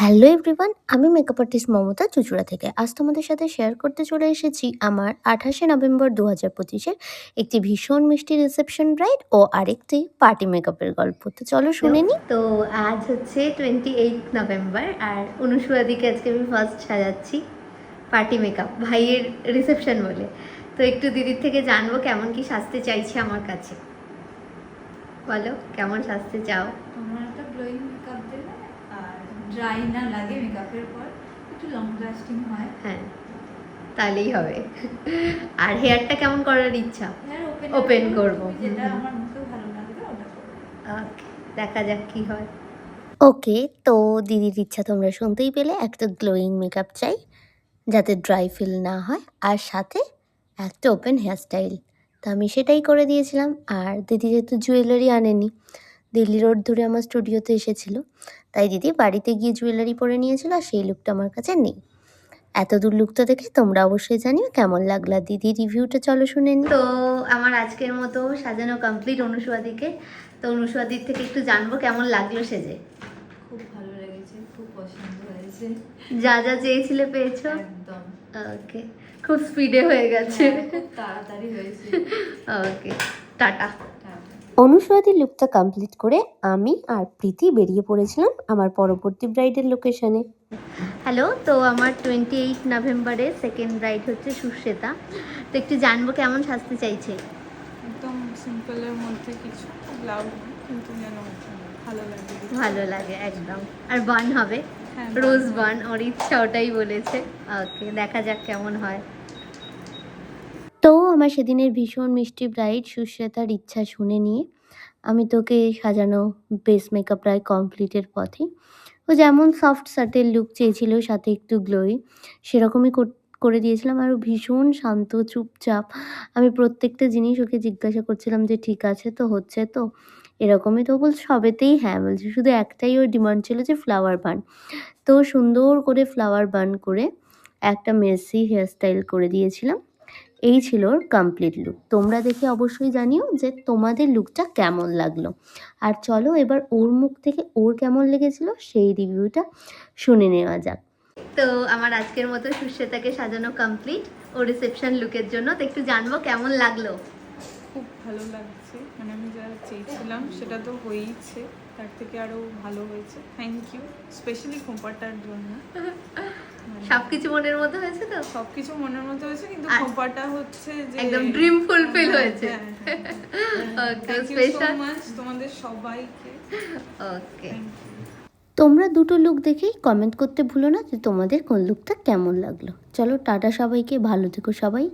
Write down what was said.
Hello everyone, আমি makeup artist Mamata চুঁচুড়া থেকে। আজ তোমাদের সাথে শেয়ার করতে চলে এসেছি আমার ২৮শে নভেম্বর ২০২৫-এর একটি ভীষণ মিষ্টি রিসেপশন ব্রাইড ও আরেকটি পার্টি মেকআপের গল্প। তো চলো শুনে নিই। তো আজ হচ্ছে 28 নভেম্বর আর অনুসুয়াদিকে আজকে আমি ফার্স্ট সাজাচ্ছি পার্টি মেকআপ ভাইয়ের রিসেপশন বলে। তো একটু দিদির থেকে জানবো কেমন কি সাজতে চাইছে আমার কাছে। বলো কেমন সাজতে চাও? আমার একটা গ্লোয়িং মেকআপ দেবে আর ড্রাই না লাগে মেকআপের পর, একটু লং লাস্টিং হয়। হ্যাঁ, তাহলেই হবে। আর হেয়ারটা কেমন করার ইচ্ছা? হেয়ার ওপেন করবো, যেটা আমার মুখে ভালো লাগবে ওটা করবো। ওকে, দেখা যাক কি হয়। ওকে, তো দিদির ইচ্ছা তোমরা শুনতেই পেলে। একটা গ্লোয়িং মেকআপ চাই যাতে ড্রাই ফিল না হয়, আর সাথে একটা ওপেন হেয়ারস্টাইল। তো আমি সেটাই করে দিয়েছিলাম। আর দিদি যেহেতু জুয়েলারি আনেনি, দিল্লি রোড ধরে আমার স্টুডিওতে এসেছিল, তাই দিদি বাড়িতে গিয়ে জুয়েলারি পরে নিয়েছিল, আর সেই লুকটা আমার কাছে নেই। এত দূর লুকটা দেখে তোমরা অবশ্যই জানিও কেমন লাগলো। দিদি রিভিউটা চলো শুনে নিই। তো আমার আজকের মতো সাজানো কমপ্লিট অনুসুয়াদিকে। তো অনুসুয়াদির থেকে একটু জানবো কেমন লাগলো সেজে। খুব ভালো লেগেছে, খুব পছন্দ হয়েছে। যা যা চেয়েছিলে পেয়েছো? একদম। ওকে, খুব স্পিডে হয়ে গেছে। খুব তাড়াতাড়ি হয়েছে। ওকে, টাটা। অনুসুয়াদির লুকটা কমপ্লিট করে আমি আর প্রীতি বেরিয়ে পড়েছিলাম আমার পরবর্তী ব্রাইডের লোকেশনে। হ্যালো, তো আমার 28 নভেম্বরে সেকেন্ড ব্রাইড হচ্ছে সুশ্বেতা। তো একটু জানবো কেমন সাজতে চাইছে। একদম সিম্পলের মধ্যে কিছু ব্লাউজ, কিন্তু যেন ভালো লাগে। ভালো লাগে একদম। আর বান হবে, হ্যাঁ, রোজ বান, ওর ইচ্ছা ওটাই বলেছে। ওকে, দেখা যাক কেমন হয়। তো আমার সেদিনের ভীষণ মিষ্টি ব্রাইড সুশ্বেতার ইচ্ছা শুনে নিয়ে আমি তোকে সাজানো বেস মেকআপ প্রায় কমপ্লিটের পথে। ও যেমন সফট সাটেল লুক চেয়েছিল সাথে একটু গ্লোই, সেরকমই করে দিয়েছিলাম। আর ও ভীষণ শান্ত চুপচাপ। আমি প্রত্যেকটা জিনিস ওকে জিজ্ঞাসা করছিলাম যে ঠিক আছে তো, হচ্ছে তো, এরকমই। তো বলছে সবেতেই হ্যাঁ বলছে, শুধু একটাই ওর ডিমান্ড ছিল যে ফ্লাওয়ার বান। তো সুন্দর করে ফ্লাওয়ার বান করে একটা মেসি হেয়ারস্টাইল করে দিয়েছিলাম। এই ছিল ওর কমপ্লিট লুক। তোমরা দেখে অবশ্যই জানিও যে তোমাদের লুকটা কেমন লাগলো। আর চলো এবার ওর মুখ থেকে ওর কেমন লেগেছিল সেই রিভিউটা শুনে নেওয়া যাক। তো আমার আজকের মতো সুশ্বেতাকে সাজানো কমপ্লিট ও রিসেপশন লুকের জন্য। তো একটু জানবো কেমন লাগলো। খুব ভালো লাগছে, মানে আমি যা চেয়েছিলাম সেটা তো হয়েইছে, তার থেকে আরও ভালো হয়েছে। থ্যাংক ইউ স্পেশালি খোঁপাটার জন্য। সবকিছু মনের মতো হয়েছে তো? সব কিছু মনের মতো হয়েছে, কিন্তু খোঁপাটা হচ্ছে যে একদম ড্রিম ফুলফিল হয়েছে। Okay, thank you so special. Much তোমাদের সবাইকে। Okay, thank you. তোমরা দুটো লুক দেখেই কমেন্ট করতে ভুলো না যে তোমাদের কোন লুকটা কেমন লাগলো। চলো টাটা সবাইকে, ভালো থেকো সবাই।